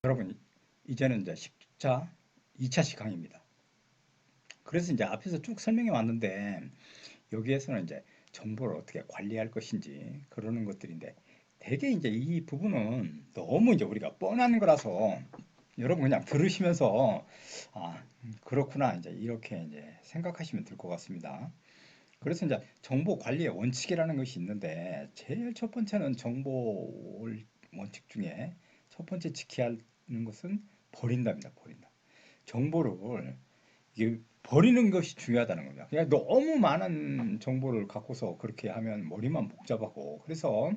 여러분, 이제는 이제 10차, 2차식 강의입니다. 그래서 이제 앞에서 쭉 설명해 왔는데, 여기에서는 이제 정보를 어떻게 관리할 것인지 그러는 것들인데, 대개 이제 이 부분은 너무 이제 우리가 뻔한 거라서 여러분 그냥 들으시면서, 그렇구나. 이제 이렇게 이제 생각하시면 될 것 같습니다. 그래서 이제 정보 관리의 원칙이라는 것이 있는데, 제일 첫 번째는 정보 원칙 중에 첫 번째 지켜야 하는 것은 버린답니다. 버린다. 정보를 이게 버리는 것이 중요하다는 겁니다. 그냥 너무 많은 정보를 갖고서 그렇게 하면 머리만 복잡하고, 그래서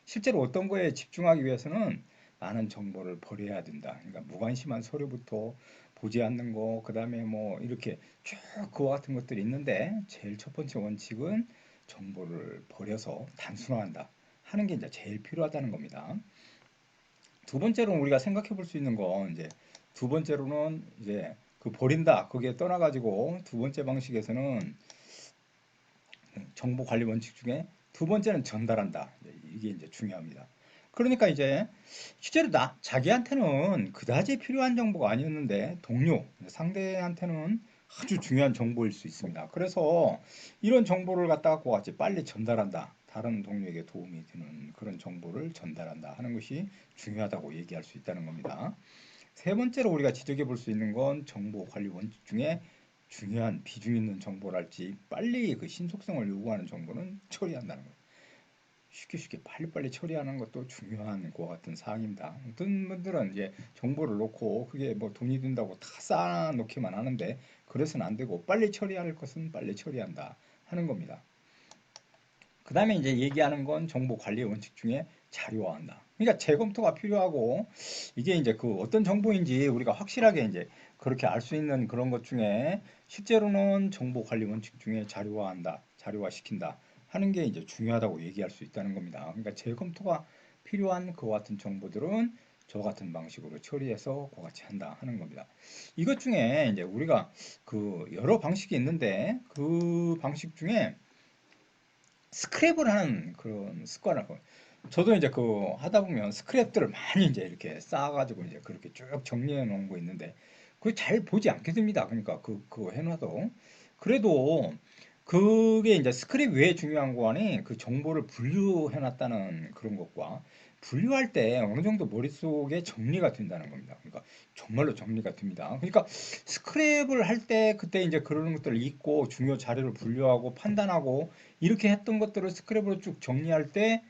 실제로 어떤 거에 집중하기 위해서는 많은 정보를 버려야 된다. 그러니까 무관심한 서류부터 보지 않는 거, 그 다음에 뭐 이렇게 쭉 그와 같은 것들이 있는데, 제일 첫 번째 원칙은 정보를 버려서 단순화한다 하는 게 이제 제일 필요하다는 겁니다. 두 번째로 우리가 생각해 볼 수 있는 건 이제 두 번째로는 이제 그 버린다 거기에 떠나가지고 두 번째 방식에서는 정보 관리 원칙 중에 두 번째는 전달한다. 이게 이제 중요합니다. 그러니까 이제 실제로 자기한테는 그다지 필요한 정보가 아니었는데 동료 상대한테는 아주 중요한 정보일 수 있습니다. 그래서 이런 정보를 갖다가 같이 빨리 전달한다. 다른 동료에게 도움이 되는 그런 정보를 전달한다 하는 것이 중요하다고 얘기할 수 있다는 겁니다. 세 번째로 우리가 지적해 볼 수 있는 건 정보 관리 원칙 중에 중요한 비중 있는 정보랄지 빨리 그 신속성을 요구하는 정보는 처리한다는 거예요. 쉽게 쉽게 빨리빨리 처리하는 것도 중요한 것 같은 사항입니다. 어떤 분들은 이제 정보를 놓고 그게 뭐 돈이 든다고 다 쌓아놓기만 하는데 그래서는 안 되고 빨리 처리할 것은 빨리 처리한다 하는 겁니다. 그 다음에 이제 얘기하는 건 정보 관리 원칙 중에 자료화한다. 그러니까 재검토가 필요하고 이게 이제 그 어떤 정보인지 우리가 확실하게 이제 그렇게 알 수 있는 그런 것 중에 실제로는 정보 관리 원칙 중에 자료화한다, 자료화시킨다 하는 게 이제 중요하다고 얘기할 수 있다는 겁니다. 그러니까 재검토가 필요한 그와 같은 정보들은 저 같은 방식으로 처리해서 그와 같이 한다 하는 겁니다. 이것 중에 이제 우리가 그 여러 방식이 있는데 그 방식 중에 스크랩을 하는 그런 습관을 저도 이제 그 하다 보면 스크랩들을 많이 이제 이렇게 쌓아가지고 이제 그렇게 쭉 정리해 놓은 거 있는데 그게 잘 보지 않게 됩니다. 그러니까 그거 해놔도 그래도 그게 이제 스크랩 왜 중요한 거니 그 정보를 분류해 놨다는 그런 것과 분류할 때 어느 정도 머릿속에 정리가 된다는 겁니다. 그러니까 정말로 정리가 됩니다. 그러니까 스크랩을 할 때 그때 이제 그런 것들을 읽고 중요 자료를 분류하고 판단하고 이렇게 했던 것들을 스크랩으로 쭉 정리할 때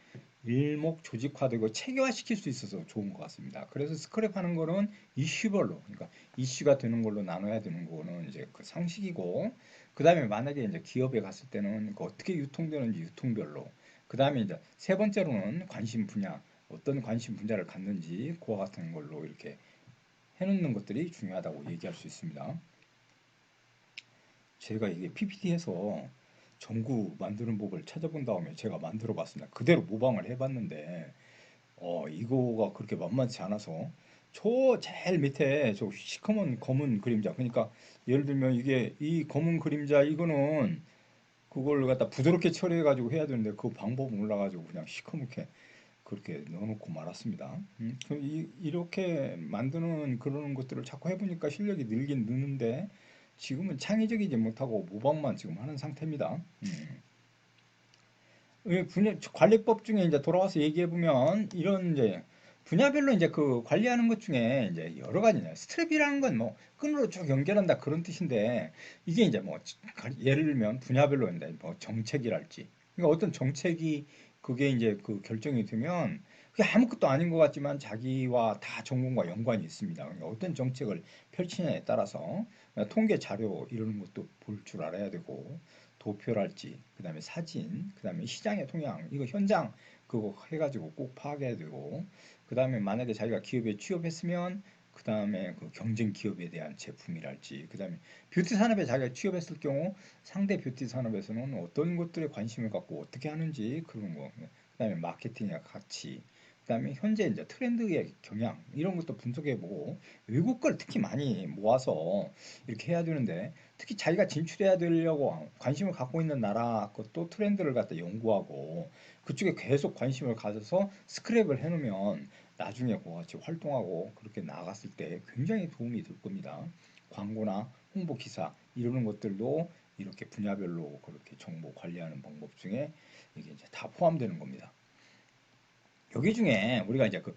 일목조직화되고 체계화시킬 수 있어서 좋은 것 같습니다. 그래서 스크랩하는 거는 이슈별로, 그러니까 이슈가 되는 걸로 나눠야 되는 거는 이제 그 상식이고, 그 다음에 만약에 이제 기업에 갔을 때는 그 어떻게 유통되는지 유통별로, 그 다음에 이제 세 번째로는 관심 분야, 어떤 관심 분야를 갖는지 그와 같은 걸로 이렇게 해놓는 것들이 중요하다고 얘기할 수 있습니다. 제가 이게 PPT에서 전구 만드는 법을 찾아본 다음에 제가 만들어 봤습니다. 그대로 모방을 해봤는데, 이거가 그렇게 만만치 않아서, 저 제일 밑에 저 시커먼 검은 그림자, 그러니까 예를 들면 이게 이 검은 그림자, 이거는 그걸 갖다 부드럽게 처리해가지고 해야 되는데 그 방법 몰라가지고 그냥 시커멓게 그렇게 넣어놓고 말았습니다. 이렇게 만드는 그런 것들을 자꾸 해보니까 실력이 늘긴 느는데 지금은 창의적이지 못하고 모방만 지금 하는 상태입니다. 분야, 관리법 중에 이제 돌아와서 얘기해 보면 이런 이제 분야별로 이제 그 관리하는 것 중에 이제 여러 가지냐. 스트랩이라는 건 뭐 끈으로 쭉 연결한다 그런 뜻인데 이게 이제 뭐 예를 들면 분야별로 이제 뭐 정책이랄지 그러니까 어떤 정책이 그게 이제 그 결정이 되면 그게 아무것도 아닌 것 같지만 자기와 다 전공과 연관이 있습니다. 그러니까 어떤 정책을 펼치냐에 따라서 통계 자료 이런 것도 볼 줄 알아야 되고 도표랄지, 그 다음에 사진, 그 다음에 시장의 동향, 이거 현장 그거 해가지고 꼭 파악해야 되고, 그 다음에 만약에 자기가 기업에 취업했으면, 그 다음에 그 경쟁 기업에 대한 제품이랄지, 그 다음에 뷰티 산업에 자기가 취업했을 경우 상대 뷰티 산업에서는 어떤 것들에 관심을 갖고 어떻게 하는지 그런 거, 그 다음에 마케팅의 가치, 그 다음에 현재 이제 트렌드의 경향 이런 것도 분석해보고 외국 걸 특히 많이 모아서 이렇게 해야 되는데 특히 자기가 진출해야 되려고 관심을 갖고 있는 나라 것도 트렌드를 갖다 연구하고 그쪽에 계속 관심을 가져서 스크랩을 해놓으면 나중에 그와 같이 활동하고 그렇게 나갔을 때 굉장히 도움이 될 겁니다. 광고나 홍보 기사 이러는 것들도 이렇게 분야별로 그렇게 정보 관리하는 방법 중에 이게 이제 다 포함되는 겁니다. 여기 중에 우리가 이제 그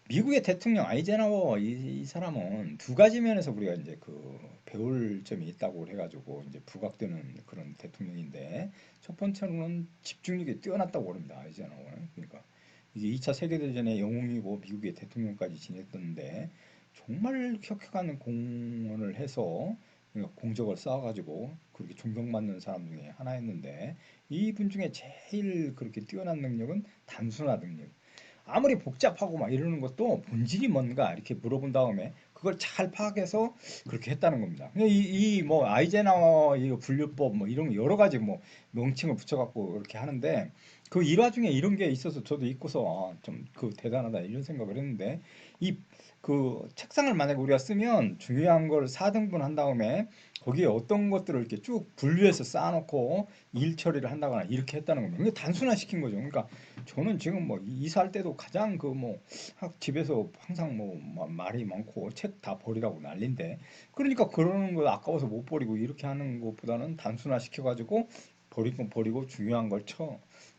미국의 대통령 아이젠하워 이 사람은 두 가지 면에서 우리가 이제 그 배울 점이 있다고 해가지고 이제 부각되는 그런 대통령인데 첫 번째로는 집중력이 뛰어났다고 그럽니다. 아이젠하워는. 그러니까 이게 2차 세계대전의 영웅이고 미국의 대통령까지 지냈던데 정말 혁혁한 공헌을 해서 그러니까 공적을 쌓아가지고 그렇게 존경받는 사람 중에 하나였는데 이분 중에 제일 그렇게 뛰어난 능력은 단순화 능력. 아무리 복잡하고 막 이러는 것도 본질이 뭔가 이렇게 물어본 다음에 그걸 잘 파악해서 그렇게 했다는 겁니다. 이 뭐 아이젠하워 이 분류법 뭐 이런 여러 가지 뭐 명칭을 붙여갖고 이렇게 하는데 그 일화 중에 이런 게 있어서 저도 읽고서 좀 그 대단하다 이런 생각을 했는데 이 그 책상을 만약에 우리가 쓰면 중요한 걸 4등분 한 다음에 거기에 어떤 것들을 이렇게 쭉 분류해서 쌓아놓고 일 처리를 한다거나 이렇게 했다는 겁니다. 이게 단순화시킨 거죠. 그러니까 저는 지금 뭐 이사할 때도 가장 그 뭐 집에서 항상 뭐 말이 많고 책 다 버리라고 난린데 그러니까 그러는 거 아까워서 못 버리고 이렇게 하는 것보다는 단순화 시켜가지고 버리고 버리고 중요한 걸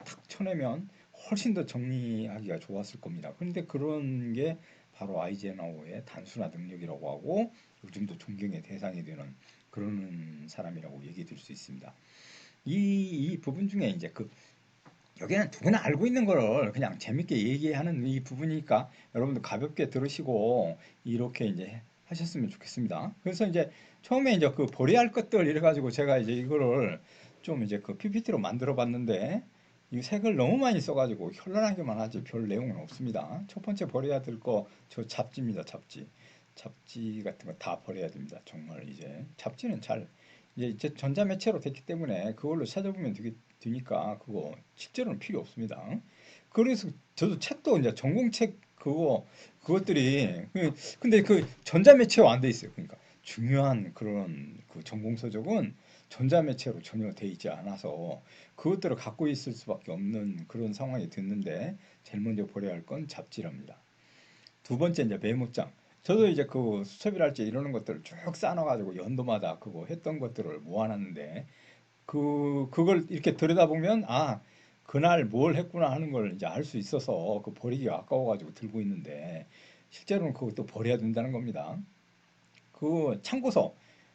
탁 쳐내면 훨씬 더 정리하기가 좋았을 겁니다. 그런데 그런 게 바로 아이젠하워의 단순화 능력이라고 하고 요즘도 존경의 대상이 되는 그런 사람이라고 얘기 드릴 수 있습니다. 이 부분 중에 이제 그 여기는 누구나 알고 있는 거를 그냥 재밌게 얘기하는 이 부분이니까 여러분들 가볍게 들으시고 이렇게 이제 하셨으면 좋겠습니다. 그래서 이제 처음에 이제 그 버려야 할 것들 이래가지고 제가 이제 이거를 좀 이제 그 PPT로 만들어 봤는데 이 색을 너무 많이 써가지고 현란하게만 하지 별 내용은 없습니다. 첫 번째 버려야 될 거 저 잡지입니다. 잡지. 잡지 같은 거 다 버려야 됩니다. 정말 이제 잡지는 잘 이제 전자매체로 됐기 때문에 그걸로 찾아보면 되니까 그거 실제로는 필요 없습니다. 그래서 저도 책도 이제 전공책 그것들이 근데 그 전자매체화 안 돼 있어요. 그러니까 중요한 그런 그 전공 서적은 전자매체로 전혀 돼 있지 않아서 그것들을 갖고 있을 수밖에 없는 그런 상황이 됐는데 제일 먼저 버려야 할 건 잡지랍니다. 두 번째 이제 메모장. 저도 이제 그 수첩이랄지 이러는 것들을 쭉 쌓아놔가지고 연도마다 그거 했던 것들을 모아놨는데 그걸 이렇게 들여다보면 아 그날 뭘 했구나 하는 걸 이제 알 수 있어서 그 버리기가 아까워가지고 들고 있는데 실제로는 그것도 버려야 된다는 겁니다. 그 참고서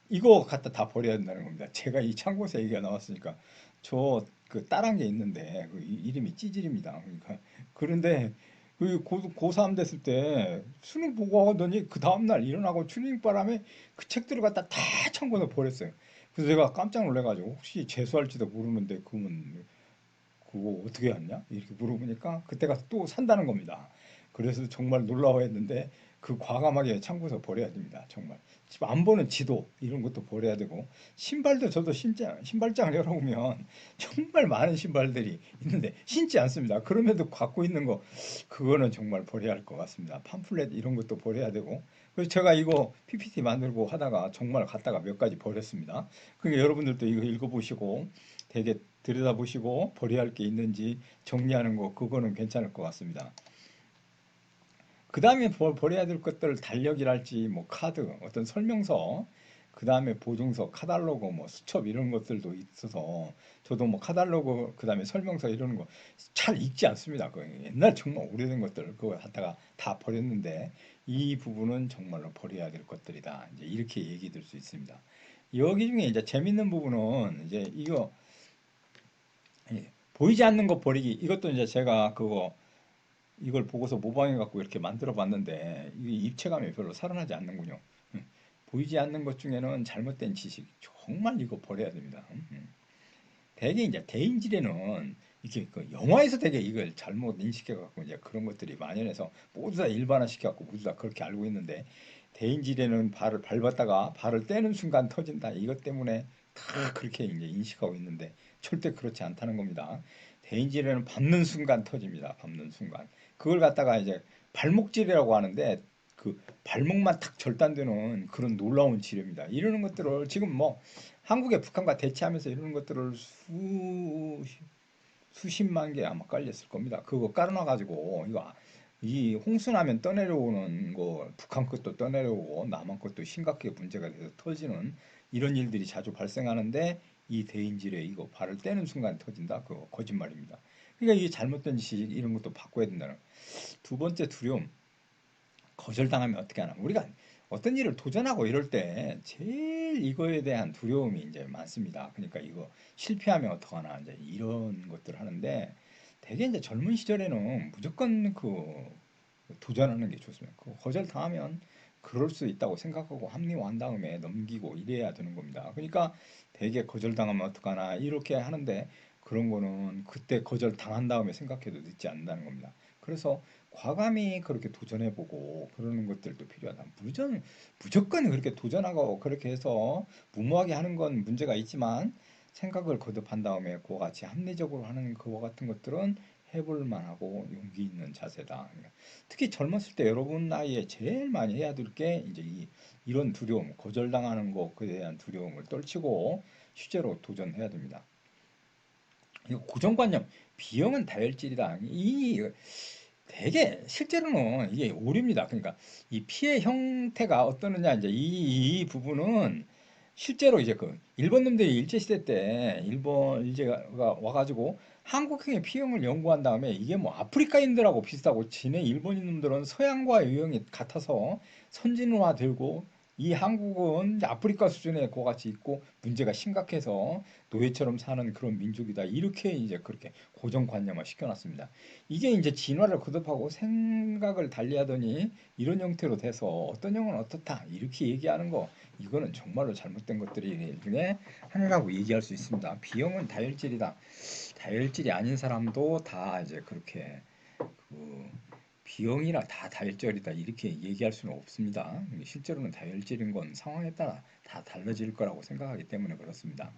이거 갖다 다 버려야 된다는 겁니다. 제가 이 참고서 얘기가 나왔으니까 저 그 딸한 게 있는데 그 이름이 찌질입니다. 그러니까 그런데 그 고3 됐을 때 수능 보고 하더니 그 다음날 일어나고 추리닝 바람에 그 책들을 갖다 다 참고서 버렸어요. 그래서 제가 깜짝 놀래가지고 혹시 재수할지도 모르는데 그러면 그거 어떻게 했냐? 이렇게 물어보니까 그때 가서 또 산다는 겁니다. 그래서 정말 놀라워했는데 그 과감하게 참고서 버려야 됩니다. 정말. 지금 안 보는 지도 이런 것도 버려야 되고 신발도 저도 신발장을 열어보면 정말 많은 신발들이 있는데 신지 않습니다. 그럼에도 갖고 있는 거 그거는 정말 버려야 할 것 같습니다. 팜플렛 이런 것도 버려야 되고 그래서 제가 이거 PPT 만들고 하다가 정말 갖다가 몇 가지 버렸습니다. 그러니까 여러분들도 이거 읽어보시고 되게 들여다보시고 버려야 할 게 있는지 정리하는 거 그거는 괜찮을 것 같습니다. 그 다음에 버려야 될 것들 달력이랄지 뭐 카드 어떤 설명서 그 다음에 보증서 카탈로그 뭐 수첩 이런 것들도 있어서 저도 뭐 카탈로그 그 다음에 설명서 이런 거 잘 읽지 않습니다. 그 옛날 정말 오래된 것들 그거 갖다가 다 버렸는데 이 부분은 정말로 버려야 될 것들이다. 이제 이렇게 얘기 들 수 있습니다. 여기 중에 이제 재밌는 부분은 이제 보이지 않는 것 버리기 이것도 이제 제가 그거 이걸 보고서 모방해 갖고 이렇게 만들어 봤는데 이 입체감이 별로 살아나지 않는군요. 보이지 않는 것 중에는 잘못된 지식 정말 이거 버려야 됩니다. 대개 이제 대인지례는 이렇게 그 영화에서 되게 이걸 잘못 인식해 갖고 이제 그런 것들이 만연해서 모두 다 일반화 시켜 갖고 모두 다 그렇게 알고 있는데 대인지례는 발을 밟았다가 발을 떼는 순간 터진다. 이것 때문에 다 그렇게 이제 인식하고 있는데 절대 그렇지 않다는 겁니다. 대인지례는 밟는 순간 터집니다. 밟는 순간. 그걸 갖다가 이제 발목지례라고 하는데 그 발목만 탁 절단되는 그런 놀라운 지뢰입니다. 이러는 것들을 지금 뭐 한국에 북한과 대치하면서 이러는 것들을 수십만 개 아마 깔렸을 겁니다. 그거 깔아놔 가지고 이거 이 홍수나면 떠내려오는 거 북한 것도 떠내려오고 남한 것도 심각하게 문제가 돼서 터지는 이런 일들이 자주 발생하는데 이 대인질에 이거 발을 떼는 순간 터진다? 그거 거짓말입니다. 그러니까 이게 잘못된 지식 이런 것도 바꿔야 된다는. 두 번째 두려움. 거절당하면 어떻게 하나? 우리가 어떤 일을 도전하고 이럴 때 제일 이거에 대한 두려움이 이제 많습니다. 그러니까 이거 실패하면 어떡하나 이제 이런 것들 하는데 되게 이제 젊은 시절에는 무조건 도전하는 게 좋습니다. 그 거절당하면 그럴 수 있다고 생각하고 합리화한 다음에 넘기고 이래야 되는 겁니다. 그러니까 되게 거절당하면 어떡하나 이렇게 하는데 그런 거는 그때 거절당한 다음에 생각해도 늦지 않는다는 겁니다. 그래서 과감히 그렇게 도전해보고 그러는 것들도 필요하다. 무조건 그렇게 도전하고 그렇게 해서 무모하게 하는 건 문제가 있지만 생각을 거듭한 다음에 그와 같이 합리적으로 하는 그와 같은 것들은 해볼 만하고 용기 있는 자세다. 그러니까 특히 젊었을 때 여러분 나이에 제일 많이 해야 될 게 이제 이런 두려움, 거절당하는 것에 대한 두려움을 떨치고 실제로 도전해야 됩니다. 이거 고정관념, 비용은 다혈질이다. 이 되게 실제로는 이게 오류입니다. 그러니까 이 피해 형태가 어떠느냐 이제 이 부분은 실제로 이제 그 일본 놈들이 일제 시대 때 일본 일제가 와가지고 한국형의 피해를 연구한 다음에 이게 뭐 아프리카인들하고 비슷하고 지네 일본인 놈들은 서양과 유형이 같아서 선진화되고 이 한국은 이제 아프리카 수준의 거 같이 있고 문제가 심각해서 노예처럼 사는 그런 민족이다. 이렇게 이제 그렇게 고정관념을 시켜놨습니다. 이게 이제 진화를 거듭하고 생각을 달리하더니 이런 형태로 돼서 어떤 형은 어떻다 이렇게 얘기하는 거 이거는 정말로 잘못된 것들이 중에 하나라고 얘기할 수 있습니다. 비형은 다혈질이다. 다혈질이 아닌 사람도 다 이제 그렇게 그 비형이라 다 다혈질이다 이렇게 얘기할 수는 없습니다. 실제로는 다혈질인 건 상황에 따라 다 달라질 거라고 생각하기 때문에 그렇습니다.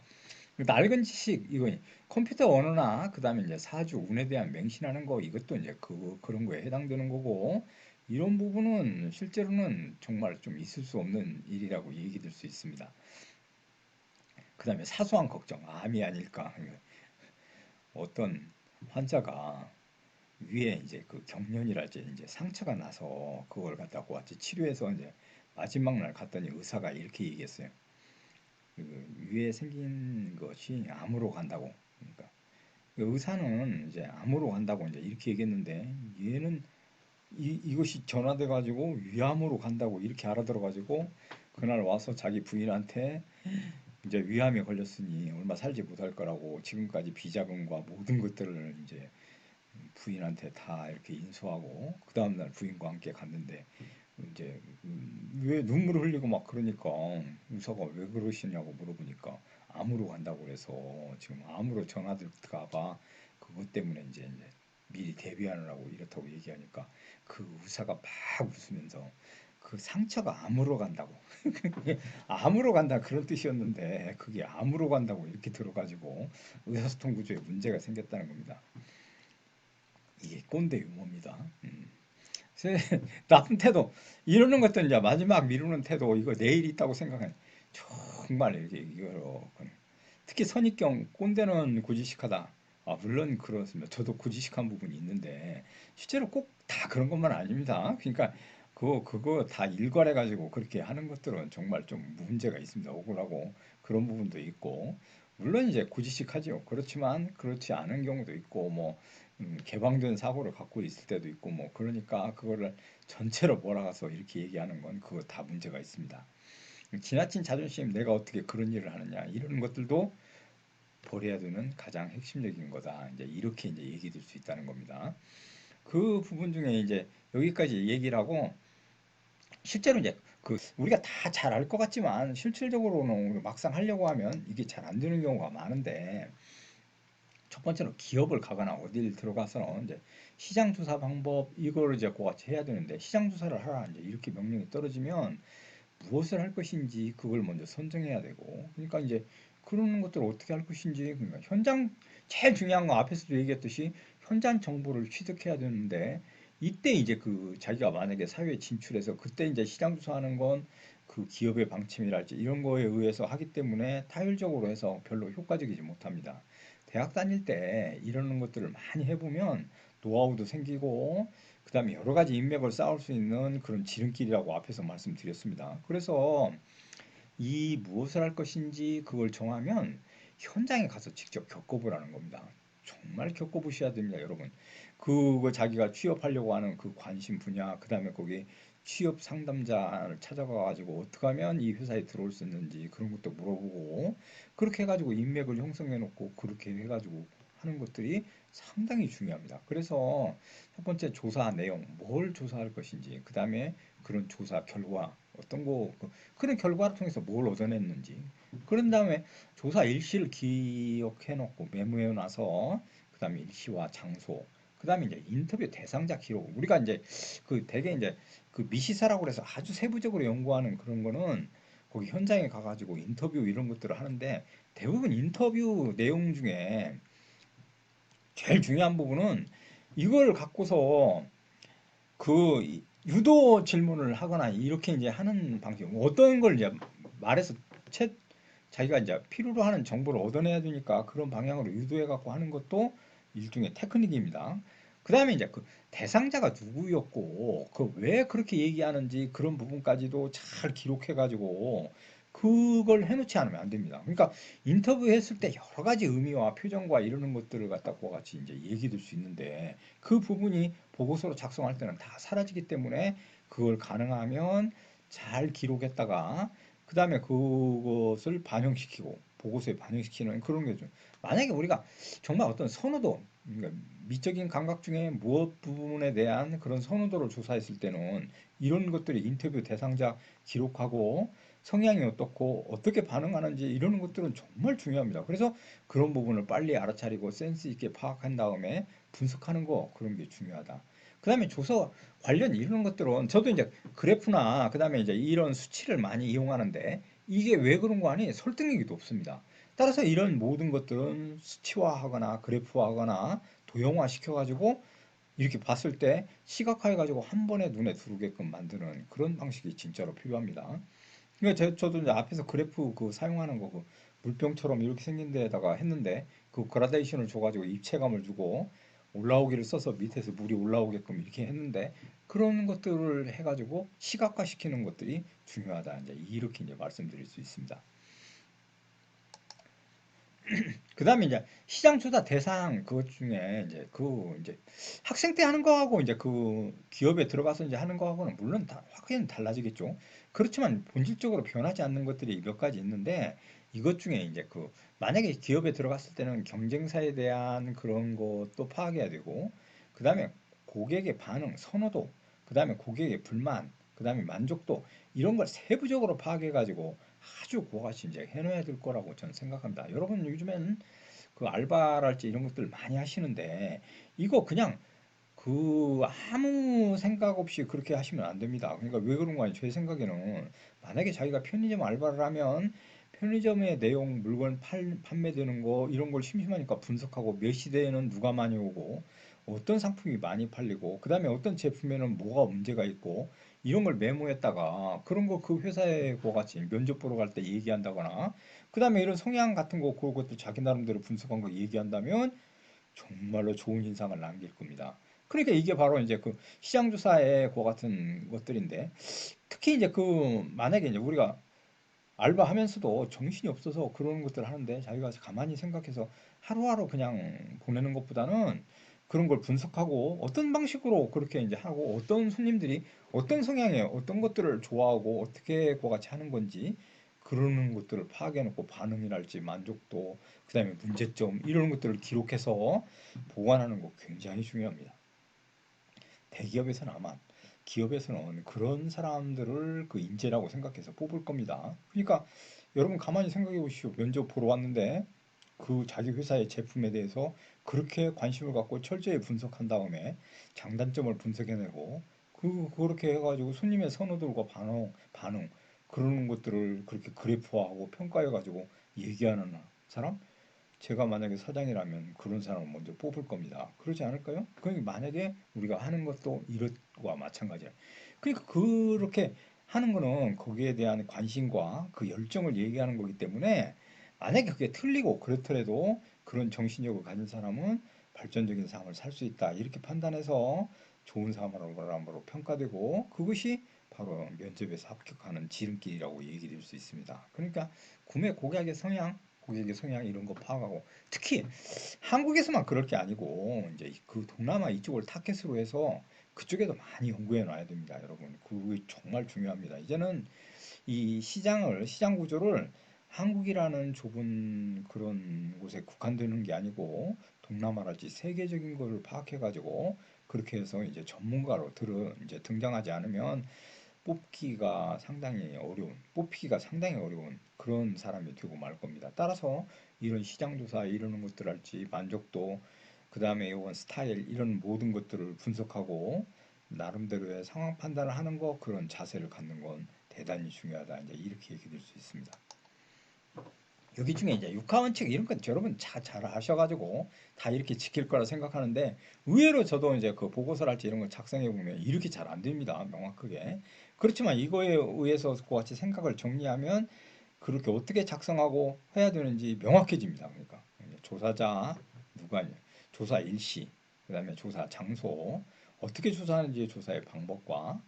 낡은 지식 이거 컴퓨터 언어나 그다음에 이제 사주 운에 대한 맹신하는 거 이것도 이제 그런 거에 해당되는 거고 이런 부분은 실제로는 정말 좀 있을 수 없는 일이라고 얘기될 수 있습니다. 그다음에 사소한 걱정 암이 아닐까 어떤 환자가 위에 이제 그 경련이랄지 이제 상처가 나서 그걸 갖다가 같이 치료해서 이제 마지막 날 갔더니 의사가 이렇게 얘기했어요. 그 위에 생긴 것이 암으로 간다고. 그러니까 의사는 이제 암으로 간다고 이제 이렇게 얘기했는데 얘는 이것이 전화돼 가지고 위암으로 간다고 이렇게 알아들어 가지고 그날 와서 자기 부인한테 이제 위암에 걸렸으니 얼마 살지 못할 거라고 지금까지 비자금과 모든 것들을 이제 부인한테 다 이렇게 인수하고 그 다음날 부인과 함께 갔는데 이제 왜 눈물을 흘리고 막 그러니까 의사가 왜 그러시냐고 물어보니까 암으로 간다고 그래서 지금 암으로 전화될까 봐 그것 때문에 이제 미리 대비하느라고 이렇다고 얘기하니까 그 의사가 막 웃으면서 그 상처가 암으로 간다고 그게 암으로 간다 그런 뜻이었는데 그게 암으로 간다고 이렇게 들어가지고 의사소통 구조에 문제가 생겼다는 겁니다. 이게 꼰대 유머입니다. 나쁜 태도 이러는 것도 이제 마지막 미루는 태도 이거 내일 있다고 생각하는 정말 이거 특히 선입견 꼰대는 고지식하다. 아, 물론 그렇습니다. 저도 고지식한 부분이 있는데 실제로 꼭 다 그런 것만 아닙니다. 그러니까 그거 다 일괄해 가지고 그렇게 하는 것들은 정말 좀 문제가 있습니다. 억울하고 그런 부분도 있고 물론 이제 고지식하죠. 그렇지만 그렇지 않은 경우도 있고 뭐 개방된 사고를 갖고 있을 때도 있고 뭐 그러니까 그거를 전체로 몰아가서 이렇게 얘기하는 건 그거 다 문제가 있습니다. 지나친 자존심 내가 어떻게 그런 일을 하느냐 이런 것들도 버려야 되는 가장 핵심적인 거다. 이제 이렇게 이제 얘기될 수 있다는 겁니다. 그 부분 중에 이제 여기까지 얘기를 하고 실제로 이제 그 우리가 다 잘 알 것 같지만 실질적으로는 막상 하려고 하면 이게 잘 안 되는 경우가 많은데 첫 번째로 기업을 가거나 어딜 들어가서 이제 시장 조사 방법 이거를 이제 같이 해야 되는데 시장 조사를 하라 이제 이렇게 명령이 떨어지면 무엇을 할 것인지 그걸 먼저 선정해야 되고 그러니까 이제 그런 것들을 어떻게 할 것인지 그러니까 현장 제일 중요한 거 앞에서도 얘기했듯이 현장 정보를 취득해야 되는데 이때 이제 그 자기가 만약에 사회에 진출해서 그때 이제 시장 조사하는 건 그 기업의 방침이랄지 이런 거에 의해서 하기 때문에 타율적으로 해서 별로 효과적이지 못합니다. 대학 다닐 때 이러는 것들을 많이 해보면 노하우도 생기고 그 다음에 여러 가지 인맥을 쌓을 수 있는 그런 지름길이라고 앞에서 말씀드렸습니다. 그래서 이 무엇을 할 것인지 그걸 정하면 현장에 가서 직접 겪어보라는 겁니다. 정말 겪어보셔야 됩니다, 여러분. 그거 자기가 취업하려고 하는 그 관심 분야, 그 다음에 거기 취업 상담자를 찾아가가지고 어떻게 하면 이 회사에 들어올 수 있는지 그런 것도 물어보고 그렇게 해가지고 인맥을 형성해 놓고 그렇게 해가지고 하는 것들이 상당히 중요합니다. 그래서 첫 번째 조사 내용, 뭘 조사할 것인지, 그 다음에 그런 조사 결과, 어떤 거, 그런 결과를 통해서 뭘 얻어냈는지, 그런 다음에 조사 일시를 기억해 놓고 메모해 놔서, 그 다음에 일시와 장소, 그 다음에 이제 인터뷰 대상자 기록. 우리가 이제 그 대개 이제 그 미시사라고 해서 아주 세부적으로 연구하는 그런 거는 거기 현장에 가가지고 인터뷰 이런 것들을 하는데 대부분 인터뷰 내용 중에 제일 중요한 부분은 이걸 갖고서 그 유도 질문을 하거나 이렇게 이제 하는 방식, 어떤 걸 이제 말해서 자기가 이제 필요로 하는 정보를 얻어내야 되니까 그런 방향으로 유도해 갖고 하는 것도 일종의 테크닉입니다. 그 다음에 이제 그 대상자가 누구였고 그 왜 그렇게 얘기하는지 그런 부분까지도 잘 기록해 가지고 그걸 해놓지 않으면 안 됩니다. 그러니까 인터뷰했을 때 여러 가지 의미와 표정과 이러는 것들을 갖다 같이 이제 얘기 들 수 있는데 그 부분이 보고서로 작성할 때는 다 사라지기 때문에 그걸 가능하면 잘 기록했다가 그 다음에 그것을 반영시키고 보고서에 반영시키는 그런 게 좀 만약에 우리가 정말 어떤 선호도 그러니까 미적인 감각 중에 무엇 부분에 대한 그런 선호도를 조사했을 때는 이런 것들이 인터뷰 대상자 기록하고 성향이 어떻고 어떻게 반응하는지 이런 것들은 정말 중요합니다. 그래서 그런 부분을 빨리 알아차리고 센스 있게 파악한 다음에 분석하는 거 그런 게 중요하다. 그다음에 조사 관련 이런 것들은 저도 이제 그래프나 그다음에 이제 이런 수치를 많이 이용하는데 이게 왜 그런 거 아니 설득력이 높습니다. 따라서 이런 모든 것들은 수치화하거나 그래프화하거나 도형화 시켜가지고 이렇게 봤을 때 시각화해가지고 한 번에 눈에 들어오게끔 만드는 그런 방식이 진짜로 필요합니다. 그러니까 저도 이제 앞에서 그래프 그 사용하는 거 그 물병처럼 이렇게 생긴 데다가 했는데 그 그라데이션을 줘가지고 입체감을 주고 올라오기를 써서 밑에서 물이 올라오게끔 이렇게 했는데 그런 것들을 해가지고 시각화 시키는 것들이 중요하다. 이제 이렇게 이제 말씀드릴 수 있습니다. 그 다음에 이제 시장 조사 대상 그것 중에 이제 학생 때 하는 거하고 이제 그 기업에 들어가서 이제 하는 거하고는 물론 다 확연히 달라지겠죠. 그렇지만 본질적으로 변하지 않는 것들이 몇 가지 있는데 이것 중에 이제 그 만약에 기업에 들어갔을 때는 경쟁사에 대한 그런 것도 파악해야 되고 그 다음에 고객의 반응, 선호도, 그 다음에 고객의 불만, 그 다음에 만족도 이런 걸 세부적으로 파악해 가지고 아주 그거같이 이제 해놔야 될 거라고 저는 생각합니다. 여러분 요즘엔 그 알바랄지 이런 것들 많이 하시는데 이거 그냥 그 아무 생각 없이 그렇게 하시면 안 됩니다. 그러니까 왜 그런 거 아니에요? 제 생각에는 만약에 자기가 편의점 알바를 하면 편의점의 내용, 물건 판매되는 거 이런 걸 심심하니까 분석하고 몇 시대에는 누가 많이 오고 어떤 상품이 많이 팔리고 그다음에 어떤 제품에는 뭐가 문제가 있고 이런 걸 메모했다가 그런 거 그 회사에 그 같이 면접 보러 갈 때 얘기한다거나 그다음에 이런 성향 같은 거 그것도 자기 나름대로 분석한 거 얘기한다면 정말로 좋은 인상을 남길 겁니다. 그러니까 이게 바로 이제 그 시장조사의 그 같은 것들인데 특히 이제 그 만약에 이제 우리가 알바하면서도 정신이 없어서 그런 것들을 하는데 자기가 가만히 생각해서 하루하루 그냥 보내는 것보다는 그런 걸 분석하고 어떤 방식으로 그렇게 이제 하고 어떤 손님들이 어떤 성향에 어떤 것들을 좋아하고 어떻게 그와 같이 하는 건지 그러는 것들을 파악해놓고 반응이랄지 만족도 그다음에 문제점 이런 것들을 기록해서 보관하는 거 굉장히 중요합니다. 대기업에서는 아마 기업에서는 그런 사람들을 그 인재라고 생각해서 뽑을 겁니다. 그러니까 여러분 가만히 생각해 보시오. 면접 보러 왔는데 그 자기 회사의 제품에 대해서 그렇게 관심을 갖고 철저히 분석한 다음에 장단점을 분석해내고 그렇게 해가지고 손님의 선호도과 반응 그러는 것들을 그렇게 그래프화하고 평가해가지고 얘기하는 사람 제가 만약에 사장이라면 그런 사람을 먼저 뽑을 겁니다. 그러지 않을까요? 그러니까 만약에 우리가 하는 것도 이것과 마찬가지야. 그러니까 그렇게 하는 거는 거기에 대한 관심과 그 열정을 얘기하는 거기 때문에 만약에 그게 틀리고 그렇더라도 그런 정신력을 가진 사람은 발전적인 삶을 살 수 있다. 이렇게 판단해서 좋은 사람으로 평가되고 그것이 바로 면접에서 합격하는 지름길이라고 얘기될 수 있습니다. 그러니까 구매 고객의 성향 이런 거 파악하고 특히 한국에서만 그럴 게 아니고 이제 그 동남아 이쪽을 타겟으로 해서 그쪽에도 많이 연구해 놔야 됩니다, 여러분. 그게 정말 중요합니다. 이제는 이 시장 구조를 한국이라는 좁은 그런 곳에 국한되는 게 아니고 동남아랄지 세계적인 거를 파악해 가지고 그렇게 해서 이제 전문가로 이제 등장하지 않으면 뽑히기가 상당히 어려운 그런 사람이 되고 말 겁니다. 따라서 이런 시장 조사 이러는 것들 할지 만족도 그다음에 이런 스타일 이런 모든 것들을 분석하고 나름대로의 상황 판단을 하는 거 그런 자세를 갖는 건 대단히 중요하다. 이제 이렇게 얘기될 수 있습니다. 여기 중에 이제 육하원칙 이런 건 여러분 잘 아셔가지고 다 이렇게 지킬 거라 생각하는데 의외로 저도 이제 그 보고서를 할지 이런 걸 작성해 보면 이렇게 잘 안 됩니다. 명확하게. 그렇지만 이거에 의해서 그와 같이 생각을 정리하면 그렇게 어떻게 작성하고 해야 되는지 명확해집니다. 그러니까 조사자 누가 조사 일시, 그다음에 조사 장소, 어떻게 조사하는지 조사의 방법과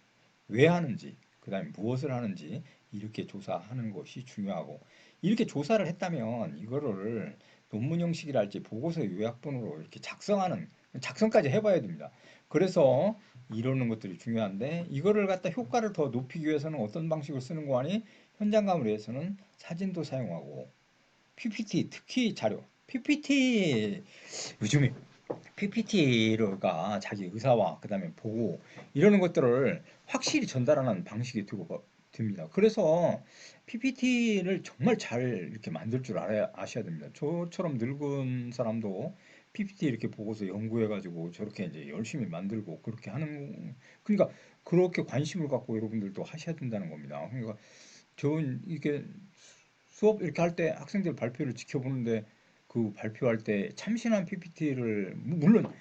왜 하는지, 그다음에 무엇을 하는지 이렇게 조사하는 것이 중요하고 이렇게 조사를 했다면 이거를 논문 형식이랄지 보고서 요약본으로 이렇게 작성까지 해봐야 됩니다. 그래서 이러는 것들이 중요한데 이거를 갖다 효과를 더 높이기 위해서는 어떤 방식을 쓰는 거 아니 현장감을 위해서는 사진도 사용하고 PPT 특히 자료 PPT 요즘에 PPT가 자기 의사와 그다음에 보고 이러는 것들을 확실히 전달하는 방식이 됩니다. 그래서 PPT를 정말 잘 이렇게 만들 줄 아셔야 됩니다. 저처럼 늙은 사람도 PPT 이렇게 보고서 연구해가지고 저렇게 이제 열심히 만들고 그렇게 하는 그러니까 그렇게 관심을 갖고 여러분들도 하셔야 된다는 겁니다. 그러니까 좋은 이게 수업 이렇게 할 때 학생들 발표를 지켜보는데 그 발표할 때 참신한 PPT를 물론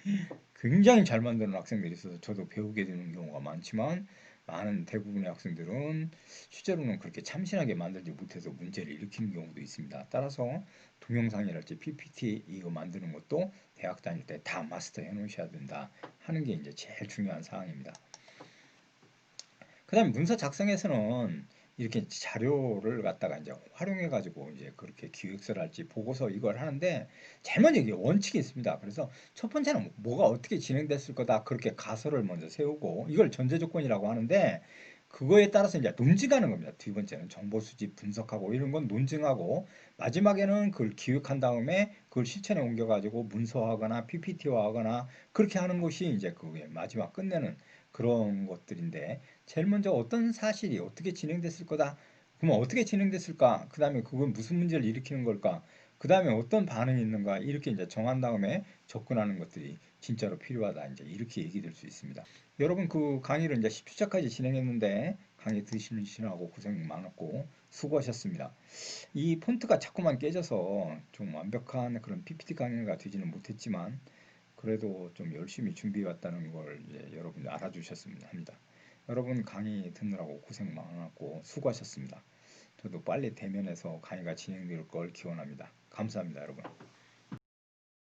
굉장히 잘 만드는 학생들이 있어서 저도 배우게 되는 경우가 많지만 많은 대부분의 학생들은 실제로는 그렇게 참신하게 만들지 못해서 문제를 일으키는 경우도 있습니다. 따라서 동영상이랄지 PPT 이거 만드는 것도 대학 다닐 때 다 마스터해 놓으셔야 된다 하는 게 이제 제일 중요한 사항입니다. 그다음에 문서 작성에서는 이렇게 자료를 갖다가 이제 활용해 가지고 이제 그렇게 기획서를 할지 보고서 이걸 하는데 제일 먼저 이게 원칙이 있습니다. 그래서 첫 번째는 뭐가 어떻게 진행됐을 거다 그렇게 가설을 먼저 세우고 이걸 전제 조건이라고 하는데 그거에 따라서 이제 논증하는 겁니다. 두 번째는 정보 수집 분석하고 이런 건 논증하고 마지막에는 그걸 기획한 다음에 그걸 실천에 옮겨 가지고 문서화하거나 PPT화하거나 그렇게 하는 것이 이제 그게 마지막 끝내는 그런 것들인데 제일 먼저 어떤 사실이 어떻게 진행됐을 거다. 그러면 어떻게 진행됐을까? 그 다음에 그건 무슨 문제를 일으키는 걸까? 그 다음에 어떤 반응이 있는가? 이렇게 이제 정한 다음에 접근하는 것들이 진짜로 필요하다. 이제 이렇게 얘기될 수 있습니다. 여러분 그 강의를 이제 10주차까지 진행했는데 강의 들으시느라고 고생 많았고 수고하셨습니다. 이 폰트가 자꾸만 깨져서 좀 완벽한 그런 PPT 강의가 되지는 못했지만 그래도 좀 열심히 준비해 왔다는 걸 이제 여러분들 알아주셨으면 합니다. 여러분 강의 듣느라고 고생 많았고 수고하셨습니다. 저도 빨리 대면해서 강의가 진행될 걸 기원합니다. 감사합니다, 여러분.